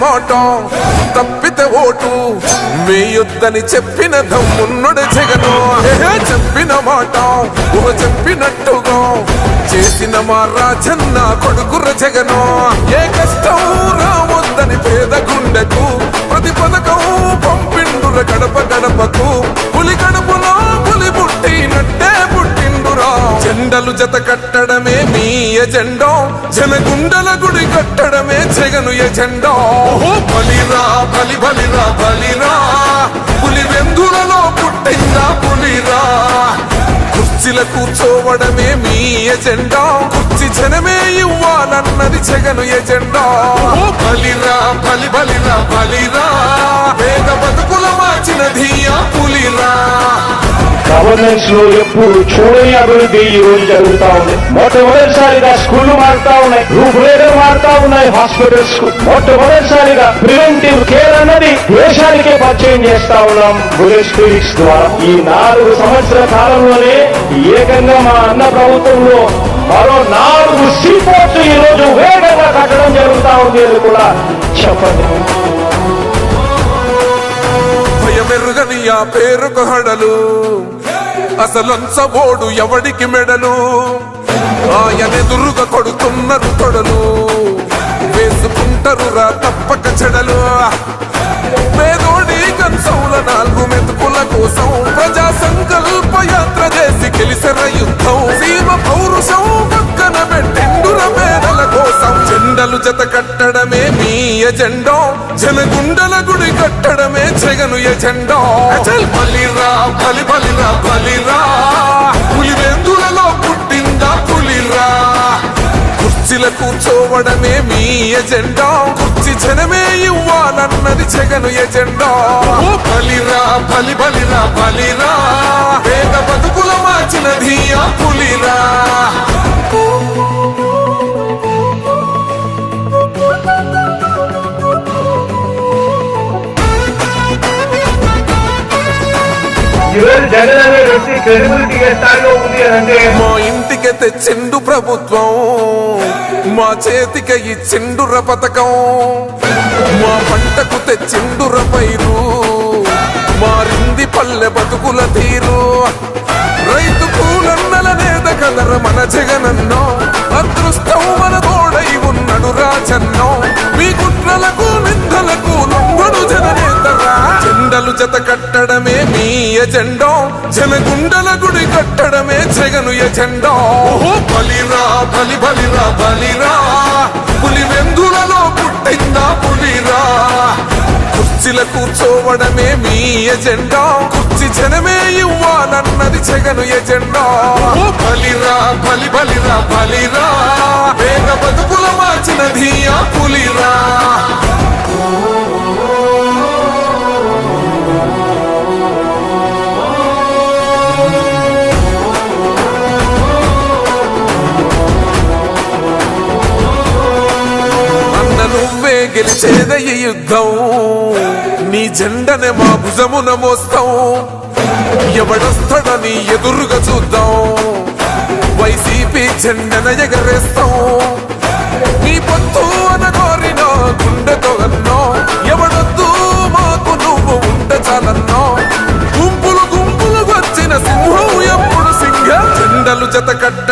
మాట తప్పితే ఓటు వేయొద్దని చెప్పిన దమ్మున్నడు జగను. చెప్పిన మాట చెప్పినట్టుగా చేసిన మా రాజన్న కొడుకుర జగను. ఏ కష్టం రావద్దని పేద గుండెకు ప్రతి పథకం పంపిండుర గడప గడపకు. పులి గడపలో పులి పుట్టినట్టే పుట్టిండురా. జెండలు జత కట్టడమే మీ ఎజెండా, జనగుండల గుడి కట్టడమే జగను ఎజెండా. బలిరా బలి బలిరా బలిరా, పులి వెందులలో పుట్టిందా పులిరా. కుర్చీల కూర్చోవడమే మీ ఎజెండా, కుర్చీ జనమే ఇవ్వాలన్నది జగను ఎజెండా. బలిరా బలి బలిరా బలిరా, పేద బతుకుల మార్చినది ఆ పులిరా. గవర్నెన్స్ లో ఎప్పుడు చూడని అభివృద్ధి ఈ రోజు జరుగుతా ఉంది. మొట్టమొదటిసారిగా స్కూళ్లు మారుతా ఉన్నాయి, రూపురేఖలు మారుతా ఉన్నాయి. హాస్పిటల్స్ కు మొట్టమొదటిసారిగా ప్రివెంటివ్ కేర్ అన్నది దేశానికే పరిచయం చేస్తా ఉన్నాం బుల్లెట్ క్లినిక్స్ ద్వారా. ఈ 4 సంవత్సరాల కాలంలోనే ఏకంగా మా అన్న ప్రభుత్వంలో మరో 4 సీపోర్ట్స్ ఈ రోజు వేగంగా కట్టడం జరుగుతా ఉంది అని కూడా చెప్పండి. భయమెరుగని ఆ పేరుకు హడలు, అసలంచబోడు ఎవడికి మెడలు. ఆయనెదురుగా కొడుతున్నారు తొడలు, వేసుకుంటారు రా తప్పక చెడలు. పేదోడి కంచౌల 4 మెతుకుల కోసం ప్రజా సంకల్ప యాత్ర చేసి గెలిసెర యుద్ధం. సీమ పౌరుషం పక్కన పెట్టిండుర పేదల కోసం. జెండలు జత కట్టడమే మీ ఎజెండా, జనగుండల గుడి కట్టడమే జగను ఎజెండా. బలిరా బలి బలిరా బలిరా, పులి వెందులలో పుట్టిందా పులిరా. కుర్చీల కూర్చోవడమే మీ ఎజెండా, కుర్చీ జనమే ఇవ్వాలన్నది జగను ఎజెండా. బలిరా బలి బలిరా బలిరా, పేద బతుకుల మార్చినది ఆ పులిరా. జగన్ అనే వ్యక్తి క్రెడిబిలిటీ ఏ స్థాయిలో ఉంది అంటే మా ఇంటికి తెచ్చిండు ప్రభుత్వం, మా చేతికి ఇచ్చిండుర పథకం. మా పంటకు తెచ్చిండుర పైరు, మారింది పల్లె బతుకుల తీరు. రైతు కూలన్నల నేత కదర మన జగనన్నో, అదృష్టం మన తోడై ఉన్నడు రాజన్నో. మీ కుట్రలకు నిందలకు లొంగడు జననేతరా. జెండలు జత కట్టడమే మీ ఎజెండా, జనగుండల గుడి కట్టడమే జగను ఎజెండా. బలిరా బలి బలిరా బలిరా, పులి వెందులలో పుట్టిందా పులిరా. కుర్చీల కూర్చోవడమే మీ ఎజెండా, కుర్చీ జనమే ఇవ్వాలన్నది జగను ఎజెండా. బలిరా బలి బలిరా బలిరా, పేద బతుకుల మార్చినది ఆ పులిరా. నువ్వే గెలిచేద ఈ యుద్ధం, నీ జెండనే మా భుజమున మోస్తాం. ఎవడొస్తాడని ఎదురుగా చూద్దాం, వైసీపీ జెండన ఎగరేస్తాం. నీ పొత్తు అనగోరిన గుండెతో అన్నో, ఎవడొద్దు మాకు నువ్వు ఉంటే చాలన్నో. గుంపులు గుంపులు వచ్చిన సింహం ఎప్పుడు సింహ. జెండలు జత కట్ట